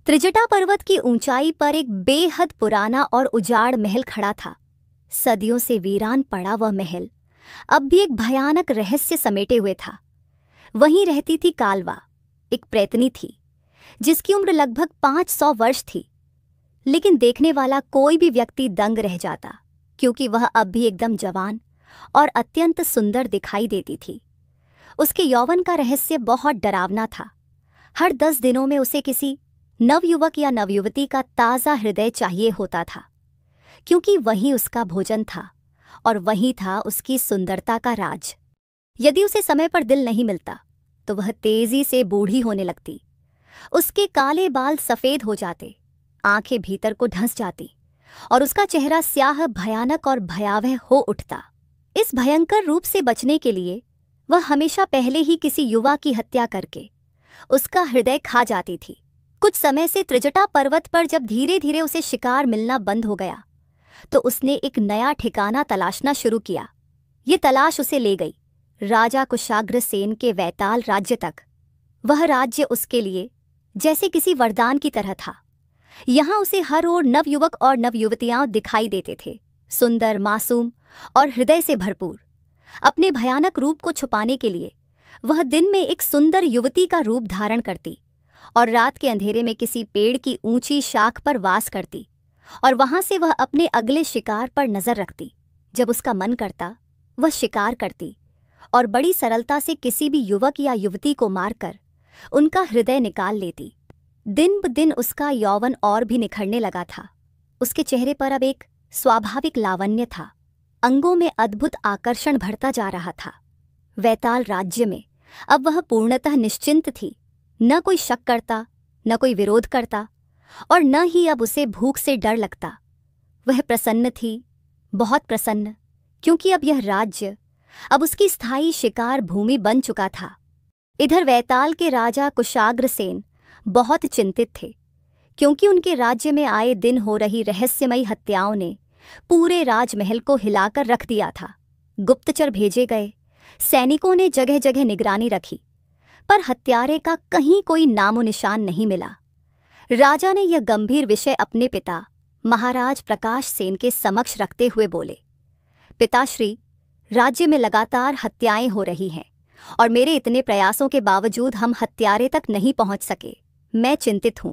त्रिजटा पर्वत की ऊंचाई पर एक बेहद पुराना और उजाड़ महल खड़ा था। सदियों से वीरान पड़ा वह महल अब भी एक भयानक रहस्य समेटे हुए था। वहीं रहती थी कालवा, एक प्रेतनी थी जिसकी उम्र लगभग 500 वर्ष थी। लेकिन देखने वाला कोई भी व्यक्ति दंग रह जाता, क्योंकि वह अब भी एकदम जवान और अत्यंत सुंदर दिखाई देती थी। उसके यौवन का रहस्य बहुत डरावना था। हर 10 दिनों में उसे किसी नवयुवक या नवयुवती का ताज़ा हृदय चाहिए होता था, क्योंकि वही उसका भोजन था और वही था उसकी सुंदरता का राज। यदि उसे समय पर दिल नहीं मिलता तो वह तेजी से बूढ़ी होने लगती। उसके काले बाल सफ़ेद हो जाते, आंखें भीतर को धंस जाती और उसका चेहरा स्याह, भयानक और भयावह हो उठता। इस भयंकर रूप से बचने के लिए वह हमेशा पहले ही किसी युवा की हत्या करके उसका हृदय खा जाती थी। कुछ समय से त्रिजटा पर्वत पर जब धीरे धीरे उसे शिकार मिलना बंद हो गया तो उसने एक नया ठिकाना तलाशना शुरू किया। ये तलाश उसे ले गई राजा कुशाग्र सेन के वैताल राज्य तक। वह राज्य उसके लिए जैसे किसी वरदान की तरह था। यहाँ उसे हर ओर नवयुवक और नवयुवतियां दिखाई देते थे, सुंदर, मासूम और हृदय से भरपूर। अपने भयानक रूप को छुपाने के लिए वह दिन में एक सुंदर युवती का रूप धारण करती और रात के अंधेरे में किसी पेड़ की ऊंची शाख पर वास करती और वहां से वह अपने अगले शिकार पर नजर रखती। जब उसका मन करता वह शिकार करती और बड़ी सरलता से किसी भी युवक या युवती को मारकर उनका हृदय निकाल लेती। दिन ब दिन उसका यौवन और भी निखरने लगा था। उसके चेहरे पर अब एक स्वाभाविक लावण्य था, अंगों में अद्भुत आकर्षण भरता जा रहा था। वैताल राज्य में अब वह पूर्णतः निश्चिंत थी। न कोई शक करता, न कोई विरोध करता और न ही अब उसे भूख से डर लगता। वह प्रसन्न थी, बहुत प्रसन्न, क्योंकि अब यह राज्य अब उसकी स्थायी शिकार भूमि बन चुका था। इधर वैताल के राजा कुशाग्र सेन बहुत चिंतित थे, क्योंकि उनके राज्य में आए दिन हो रही रहस्यमयी हत्याओं ने पूरे राजमहल को हिलाकर रख दिया था। गुप्तचर भेजे गए, सैनिकों ने जगह जगह निगरानी रखी, पर हत्यारे का कहीं कोई नामो निशान नहीं मिला। राजा ने यह गंभीर विषय अपने पिता महाराज प्रकाश सेन के समक्ष रखते हुए बोले, पिताश्री, राज्य में लगातार हत्याएं हो रही हैं और मेरे इतने प्रयासों के बावजूद हम हत्यारे तक नहीं पहुंच सके। मैं चिंतित हूं।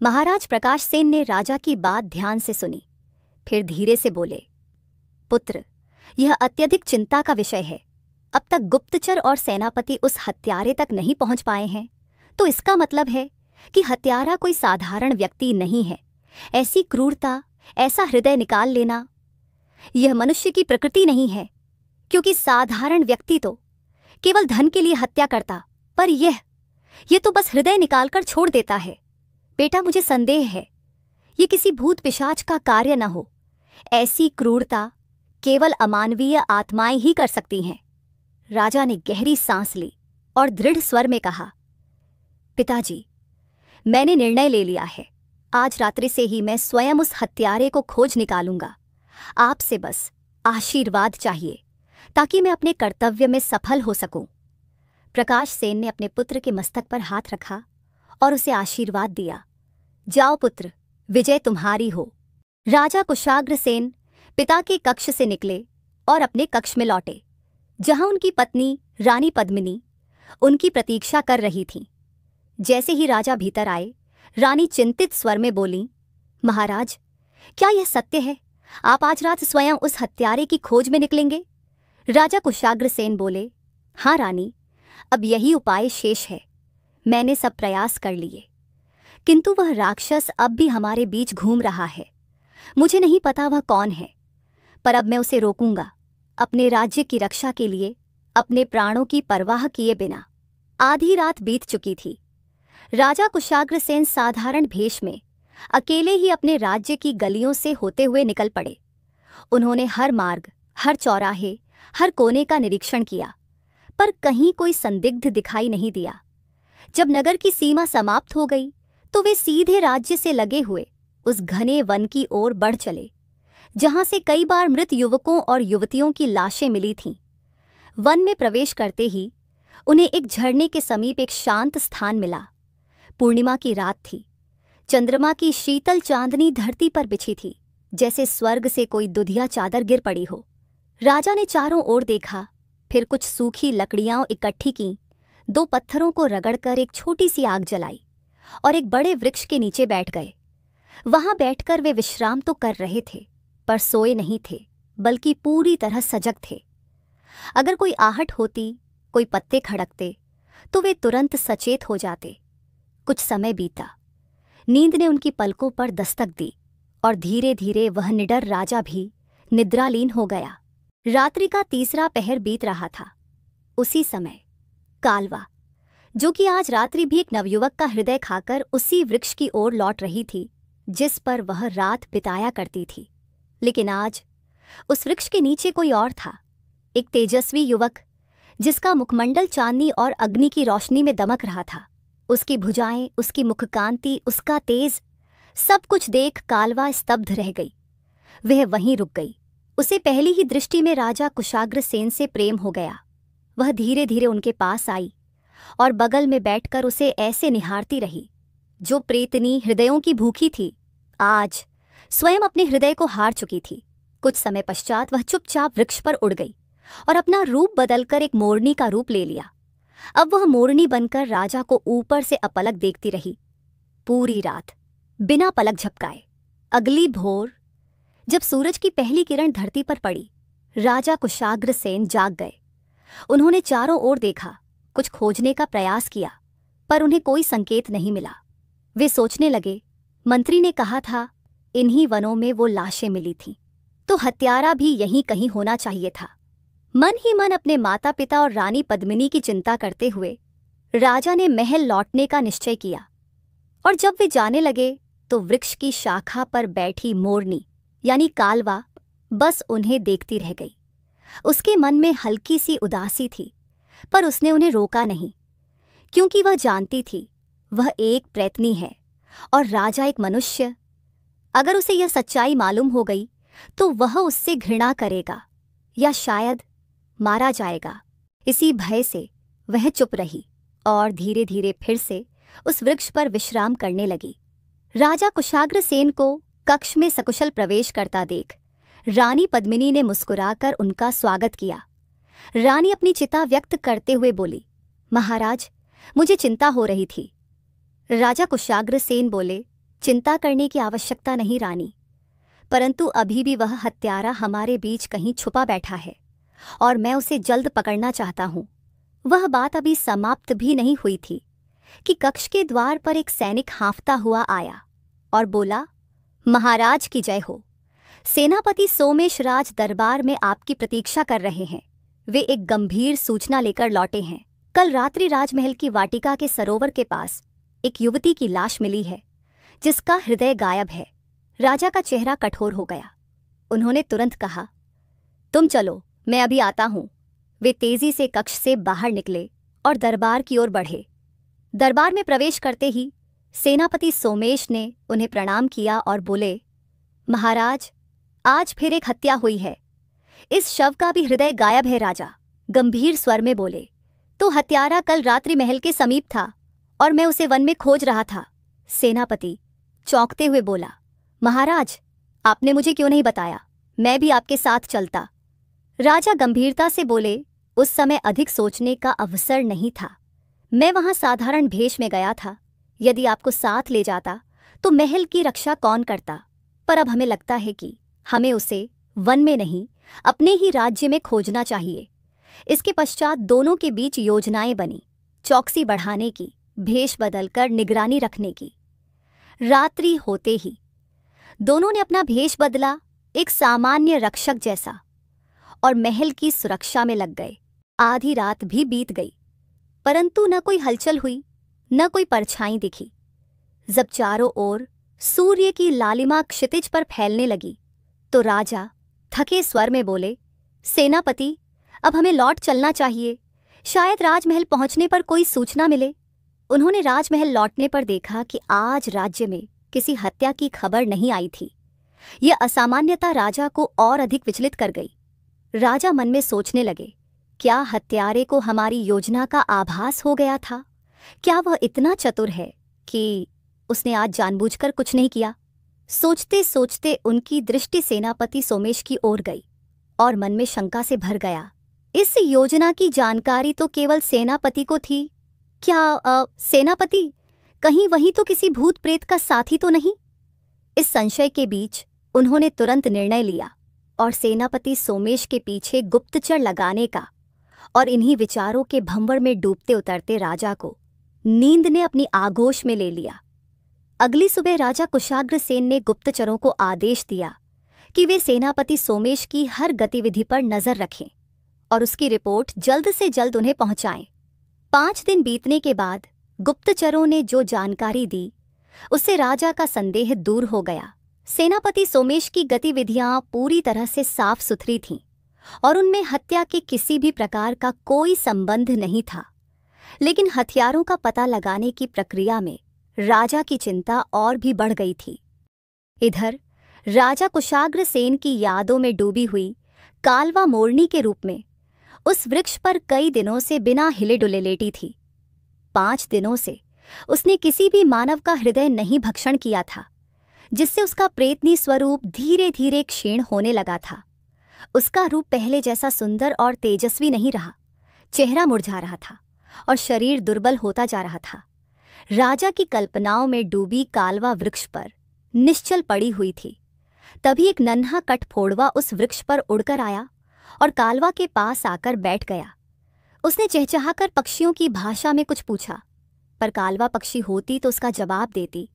महाराज प्रकाश सेन ने राजा की बात ध्यान से सुनी, फिर धीरे से बोले, पुत्र, यह अत्यधिक चिंता का विषय है। अब तक गुप्तचर और सेनापति उस हत्यारे तक नहीं पहुंच पाए हैं, तो इसका मतलब है कि हत्यारा कोई साधारण व्यक्ति नहीं है। ऐसी क्रूरता, ऐसा हृदय निकाल लेना, यह मनुष्य की प्रकृति नहीं है, क्योंकि साधारण व्यक्ति तो केवल धन के लिए हत्या करता, पर यह तो बस हृदय निकालकर छोड़ देता है। बेटा, मुझे संदेह है ये किसी भूत पिशाच का कार्य न हो। ऐसी क्रूरता केवल अमानवीय आत्माएं ही कर सकती हैं। राजा ने गहरी सांस ली और दृढ़ स्वर में कहा, पिताजी, मैंने निर्णय ले लिया है। आज रात्रि से ही मैं स्वयं उस हत्यारे को खोज निकालूंगा। आपसे बस आशीर्वाद चाहिए ताकि मैं अपने कर्तव्य में सफल हो सकूं। प्रकाश सेन ने अपने पुत्र के मस्तक पर हाथ रखा और उसे आशीर्वाद दिया। जाओ पुत्र, विजय तुम्हारी हो। राजा कुशाग्र सेन पिता के कक्ष से निकले और अपने कक्ष में लौटे, जहां उनकी पत्नी रानी पद्मिनी उनकी प्रतीक्षा कर रही थी। जैसे ही राजा भीतर आए, रानी चिंतित स्वर में बोली, महाराज, क्या यह सत्य है? आप आज रात स्वयं उस हत्यारे की खोज में निकलेंगे? राजा कुशाग्र सेन बोले, हाँ रानी, अब यही उपाय शेष है। मैंने सब प्रयास कर लिए, किंतु वह राक्षस अब भी हमारे बीच घूम रहा है। मुझे नहीं पता वह कौन है, पर अब मैं उसे रोकूंगा, अपने राज्य की रक्षा के लिए, अपने प्राणों की परवाह किए बिना। आधी रात बीत चुकी थी। राजा कुशाग्र सेन साधारण भेष में अकेले ही अपने राज्य की गलियों से होते हुए निकल पड़े। उन्होंने हर मार्ग, हर चौराहे, हर कोने का निरीक्षण किया, पर कहीं कोई संदिग्ध दिखाई नहीं दिया। जब नगर की सीमा समाप्त हो गई तो वे सीधे राज्य से लगे हुए उस घने वन की ओर बढ़ चले, जहां से कई बार मृत युवकों और युवतियों की लाशें मिली थीं। वन में प्रवेश करते ही उन्हें एक झरने के समीप एक शांत स्थान मिला। पूर्णिमा की रात थी। चंद्रमा की शीतल चांदनी धरती पर बिछी थी, जैसे स्वर्ग से कोई दुधिया चादर गिर पड़ी हो। राजा ने चारों ओर देखा, फिर कुछ सूखी लकड़ियां इकट्ठी की, 2 पत्थरों को रगड़कर एक छोटी सी आग जलाई और एक बड़े वृक्ष के नीचे बैठ गए। वहां बैठकर वे विश्राम तो कर रहे थे, पर सोए नहीं थे, बल्कि पूरी तरह सजग थे। अगर कोई आहट होती, कोई पत्ते खड़कते, तो वे तुरंत सचेत हो जाते। कुछ समय बीता, नींद ने उनकी पलकों पर दस्तक दी और धीरे धीरे वह निडर राजा भी निद्रालीन हो गया। रात्रि का तीसरा पहर बीत रहा था। उसी समय कालवा, जो कि आज रात्रि भी एक नवयुवक का हृदय खाकर उसी वृक्ष की ओर लौट रही थी जिस पर वह रात बिताया करती थी, लेकिन आज उस वृक्ष के नीचे कोई और था, एक तेजस्वी युवक जिसका मुखमंडल चांदनी और अग्नि की रोशनी में दमक रहा था। उसकी भुजाएं, उसकी मुखकांति, उसका तेज, सब कुछ देख कालवा स्तब्ध रह गई। वह वहीं रुक गई। उसे पहली ही दृष्टि में राजा कुशाग्रसेन से प्रेम हो गया। वह धीरे धीरे उनके पास आई और बगल में बैठकर उसे ऐसे निहारती रही। जो प्रेतनी हृदयों की भूखी थी, आज स्वयं अपने हृदय को हार चुकी थी। कुछ समय पश्चात वह चुपचाप वृक्ष पर उड़ गई और अपना रूप बदलकर एक मोरनी का रूप ले लिया। अब वह मोरनी बनकर राजा को ऊपर से अपलक देखती रही, पूरी रात बिना पलक झपकाए। अगली भोर जब सूरज की पहली किरण धरती पर पड़ी, राजा कुशाग्रसेन जाग गए। उन्होंने चारों ओर देखा, कुछ खोजने का प्रयास किया, पर उन्हें कोई संकेत नहीं मिला। वे सोचने लगे, मंत्री ने कहा था इन्हीं वनों में वो लाशें मिली थीं, तो हत्यारा भी यहीं कहीं होना चाहिए था। मन ही मन अपने माता पिता और रानी पद्मिनी की चिंता करते हुए राजा ने महल लौटने का निश्चय किया। और जब वे जाने लगे तो वृक्ष की शाखा पर बैठी मोरनी यानी कालवा बस उन्हें देखती रह गई। उसके मन में हल्की सी उदासी थी, पर उसने उन्हें रोका नहीं, क्योंकि वह जानती थी वह एक प्रेतनी है और राजा एक मनुष्य। अगर उसे यह सच्चाई मालूम हो गई तो वह उससे घृणा करेगा या शायद मारा जाएगा। इसी भय से वह चुप रही और धीरे धीरे फिर से उस वृक्ष पर विश्राम करने लगी। राजा कुशाग्रसेन को कक्ष में सकुशल प्रवेश करता देख रानी पद्मिनी ने मुस्कुराकर उनका स्वागत किया। रानी अपनी चिंता व्यक्त करते हुए बोली, महाराज, मुझे चिंता हो रही थी। राजा कुशाग्रसेन बोले, चिंता करने की आवश्यकता नहीं रानी, परंतु अभी भी वह हत्यारा हमारे बीच कहीं छुपा बैठा है और मैं उसे जल्द पकड़ना चाहता हूँ। वह बात अभी समाप्त भी नहीं हुई थी कि कक्ष के द्वार पर एक सैनिक हाँफता हुआ आया और बोला, महाराज की जय हो। सेनापति सोमेश राज दरबार में आपकी प्रतीक्षा कर रहे हैं। वे एक गंभीर सूचना लेकर लौटे हैं। कल रात्रि राजमहल की वाटिका के सरोवर के पास एक युवती की लाश मिली है, जिसका हृदय गायब है। राजा का चेहरा कठोर हो गया। उन्होंने तुरंत कहा, तुम चलो, मैं अभी आता हूं। वे तेजी से कक्ष से बाहर निकले और दरबार की ओर बढ़े। दरबार में प्रवेश करते ही सेनापति सोमेश ने उन्हें प्रणाम किया और बोले, महाराज, आज फिर एक हत्या हुई है। इस शव का भी हृदय गायब है। राजा गंभीर स्वर में बोले, तो हत्यारा कल रात्रि महल के समीप था और मैं उसे वन में खोज रहा था। सेनापति चौंकते हुए बोला, महाराज, आपने मुझे क्यों नहीं बताया? मैं भी आपके साथ चलता। राजा गंभीरता से बोले, उस समय अधिक सोचने का अवसर नहीं था। मैं वहां साधारण भेष में गया था। यदि आपको साथ ले जाता तो महल की रक्षा कौन करता? पर अब हमें लगता है कि हमें उसे वन में नहीं, अपने ही राज्य में खोजना चाहिए। इसके पश्चात दोनों के बीच योजनाएं बनी, चौकसी बढ़ाने की, भेष बदलकर निगरानी रखने की। रात्रि होते ही दोनों ने अपना भेष बदला, एक सामान्य रक्षक जैसा, और महल की सुरक्षा में लग गए। आधी रात भी बीत गई, परंतु न कोई हलचल हुई, न कोई परछाई दिखी। जब चारों ओर सूर्य की लालिमा क्षितिज पर फैलने लगी तो राजा थके स्वर में बोले, सेनापति, अब हमें लौट चलना चाहिए। शायद राजमहल पहुंचने पर कोई सूचना मिले। उन्होंने राजमहल लौटने पर देखा कि आज राज्य में किसी हत्या की खबर नहीं आई थी। यह असामान्यता राजा को और अधिक विचलित कर गई। राजा मन में सोचने लगे, क्या हत्यारे को हमारी योजना का आभास हो गया था? क्या वह इतना चतुर है कि उसने आज जानबूझकर कुछ नहीं किया। सोचते सोचते उनकी दृष्टि सेनापति सोमेश की ओर गई और मन में शंका से भर गया। इस योजना की जानकारी तो केवल सेनापति को थी। क्या सेनापति कहीं वही तो किसी भूत प्रेत का साथी तो नहीं? इस संशय के बीच उन्होंने तुरंत निर्णय लिया और सेनापति सोमेश के पीछे गुप्तचर लगाने का। और इन्हीं विचारों के भंवर में डूबते उतरते राजा को नींद ने अपनी आगोश में ले लिया। अगली सुबह राजा कुशाग्रसेन ने गुप्तचरों को आदेश दिया कि वे सेनापति सोमेश की हर गतिविधि पर नजर रखें और उसकी रिपोर्ट जल्द से जल्द उन्हें पहुंचाएं। 5 दिन बीतने के बाद गुप्तचरों ने जो जानकारी दी उससे राजा का संदेह दूर हो गया। सेनापति सोमेश की गतिविधियां पूरी तरह से साफ सुथरी थीं और उनमें हत्या के किसी भी प्रकार का कोई संबंध नहीं था। लेकिन हथियारों का पता लगाने की प्रक्रिया में राजा की चिंता और भी बढ़ गई थी। इधर राजा कुशाग्रसेन की यादों में डूबी हुई कालवा मोरनी के रूप में उस वृक्ष पर कई दिनों से बिना हिले डुले लेटी थी। 5 दिनों से उसने किसी भी मानव का हृदय नहीं भक्षण किया था, जिससे उसका प्रेतनी स्वरूप धीरे धीरे क्षीण होने लगा था। उसका रूप पहले जैसा सुंदर और तेजस्वी नहीं रहा। चेहरा मुरझा रहा था और शरीर दुर्बल होता जा रहा था। राजा की कल्पनाओं में डूबी कालवा वृक्ष पर निश्चल पड़ी हुई थी। तभी एक नन्हा कठफोड़वा उस वृक्ष पर उड़कर आया और कालवा के पास आकर बैठ गया। उसने चहचहाकर पक्षियों की भाषा में कुछ पूछा, पर कालवा पक्षी होती तो उसका जवाब देती।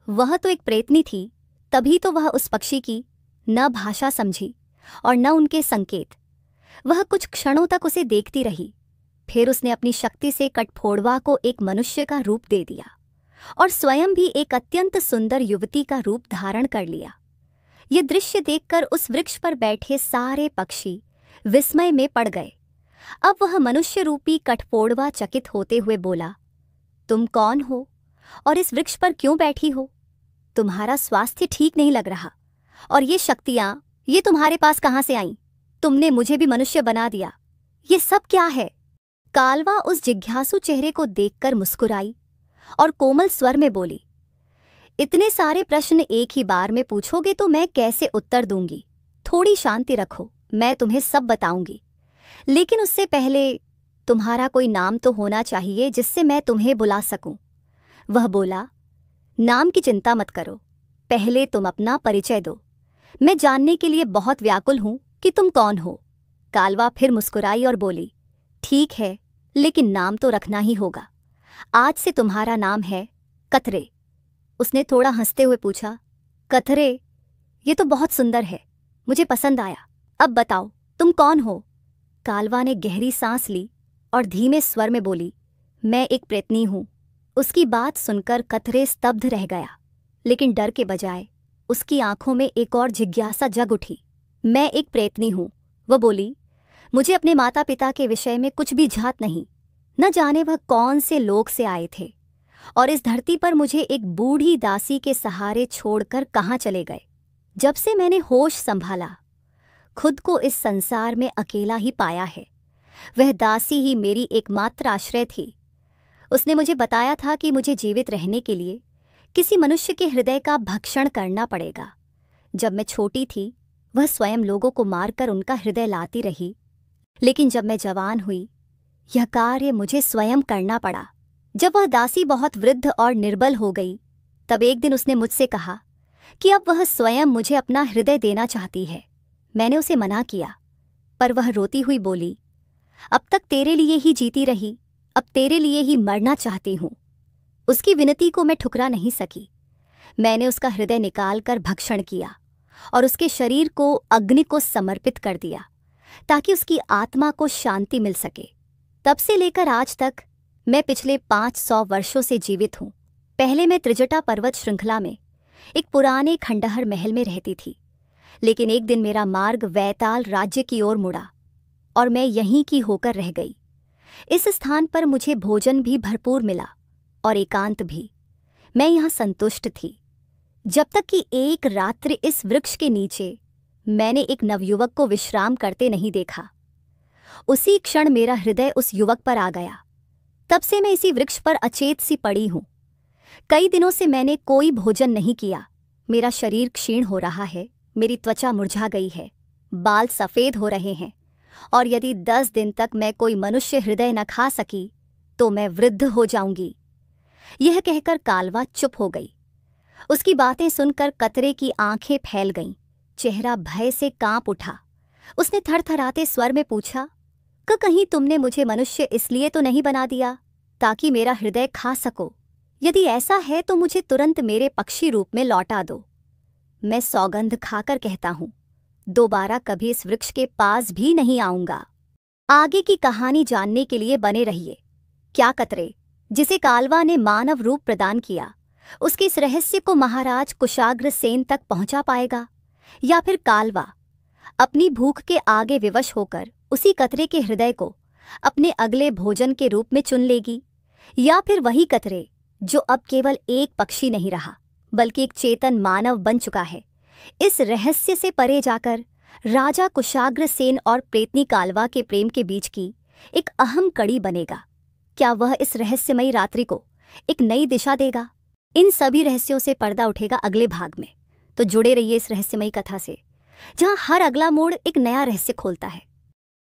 वह तो एक प्रेतनी थी, तभी तो वह उस पक्षी की न भाषा समझी और न उनके संकेत। वह कुछ क्षणों तक उसे देखती रही, फिर उसने अपनी शक्ति से कठफोड़वा को एक मनुष्य का रूप दे दिया और स्वयं भी एक अत्यंत सुंदर युवती का रूप धारण कर लिया। ये दृश्य देखकर उस वृक्ष पर बैठे सारे पक्षी विस्मय में पड़ गए। अब वह मनुष्य रूपी कठफोड़वा चकित होते हुए बोला, तुम कौन हो और इस वृक्ष पर क्यों बैठी हो? तुम्हारा स्वास्थ्य ठीक नहीं लग रहा, और ये शक्तियां ये तुम्हारे पास कहाँ से आईं? तुमने मुझे भी मनुष्य बना दिया, ये सब क्या है? कालवा उस जिज्ञासु चेहरे को देखकर मुस्कुराई और कोमल स्वर में बोली, इतने सारे प्रश्न एक ही बार में पूछोगे तो मैं कैसे उत्तर दूंगी? थोड़ी शांति रखो, मैं तुम्हें सब बताऊंगी। लेकिन उससे पहले तुम्हारा कोई नाम तो होना चाहिए जिससे मैं तुम्हें बुला सकूं। वह बोला, नाम की चिंता मत करो, पहले तुम अपना परिचय दो। मैं जानने के लिए बहुत व्याकुल हूं कि तुम कौन हो। कालवा फिर मुस्कुराई और बोली, ठीक है, लेकिन नाम तो रखना ही होगा। आज से तुम्हारा नाम है कतरे। उसने थोड़ा हंसते हुए पूछा, कतरे, ये तो बहुत सुंदर है, मुझे पसंद आया। अब बताओ तुम कौन हो? कालवा ने गहरी सांस ली और धीमे स्वर में बोली, मैं एक प्रेतनी हूं। उसकी बात सुनकर कतरे स्तब्ध रह गया, लेकिन डर के बजाय उसकी आंखों में एक और जिज्ञासा जग उठी। मैं एक प्रेतनी हूं, वह बोली। मुझे अपने माता पिता के विषय में कुछ भी झात नहीं। न जाने वह कौन से लोक से आए थे और इस धरती पर मुझे एक बूढ़ी दासी के सहारे छोड़कर कहाँ चले गए। जब से मैंने होश संभाला, खुद को इस संसार में अकेला ही पाया है। वह दासी ही मेरी एकमात्र आश्रय थी। उसने मुझे बताया था कि मुझे जीवित रहने के लिए किसी मनुष्य के हृदय का भक्षण करना पड़ेगा। जब मैं छोटी थी, वह स्वयं लोगों को मारकर उनका हृदय लाती रही, लेकिन जब मैं जवान हुई, यह कार्य मुझे स्वयं करना पड़ा। जब वह दासी बहुत वृद्ध और निर्बल हो गई, तब एक दिन उसने मुझसे कहा कि अब वह स्वयं मुझे अपना हृदय देना चाहती है। मैंने उसे मना किया, पर वह रोती हुई बोली, अब तक तेरे लिए ही जीती रही, अब तेरे लिए ही मरना चाहती हूँ। उसकी विनती को मैं ठुकरा नहीं सकी। मैंने उसका हृदय निकालकर भक्षण किया और उसके शरीर को अग्नि को समर्पित कर दिया, ताकि उसकी आत्मा को शांति मिल सके। तब से लेकर आज तक मैं पिछले 500 वर्षों से जीवित हूँ। पहले मैं त्रिजटा पर्वत श्रृंखला में एक पुराने खंडहर महल में रहती थी, लेकिन एक दिन मेरा मार्ग वैताल राज्य की ओर मुड़ा और मैं यहीं की होकर रह गई। इस स्थान पर मुझे भोजन भी भरपूर मिला और एकांत भी। मैं यहाँ संतुष्ट थी, जब तक कि एक रात्रि इस वृक्ष के नीचे मैंने एक नवयुवक को विश्राम करते नहीं देखा। उसी क्षण मेरा हृदय उस युवक पर आ गया। तब से मैं इसी वृक्ष पर अचेत सी पड़ी हूँ। कई दिनों से मैंने कोई भोजन नहीं किया। मेरा शरीर क्षीण हो रहा है, मेरी त्वचा मुरझा गई है, बाल सफ़ेद हो रहे हैं, और यदि 10 दिन तक मैं कोई मनुष्य हृदय न खा सकी तो मैं वृद्ध हो जाऊंगी। यह कहकर कालवा चुप हो गई। उसकी बातें सुनकर कतरे की आंखें फैल गईं, चेहरा भय से कांप उठा। उसने थरथराते स्वर में पूछा, कहीं तुमने मुझे मनुष्य इसलिए तो नहीं बना दिया ताकि मेरा हृदय खा सको? यदि ऐसा है तो मुझे तुरंत मेरे पक्षी रूप में लौटा दो। मैं सौगंध खाकर कहता हूं, दोबारा कभी इस वृक्ष के पास भी नहीं आऊंगा। आगे की कहानी जानने के लिए बने रहिए। क्या कतरे, जिसे कालवा ने मानव रूप प्रदान किया, उसके इस रहस्य को महाराज कुशाग्र सेन तक पहुंचा पाएगा, या फिर कालवा अपनी भूख के आगे विवश होकर उसी कतरे के हृदय को अपने अगले भोजन के रूप में चुन लेगी, या फिर वही कतरे जो अब केवल एक पक्षी नहीं रहा बल्कि एक चेतन मानव बन चुका है, इस रहस्य से परे जाकर राजा कुशाग्र सेन और प्रेतनी कालवा के प्रेम के बीच की एक अहम कड़ी बनेगा। क्या वह इस रहस्यमयी रात्रि को एक नई दिशा देगा? इन सभी रहस्यों से पर्दा उठेगा अगले भाग में। तो जुड़े रहिए इस रहस्यमयी कथा से, जहां हर अगला मोड़ एक नया रहस्य खोलता है।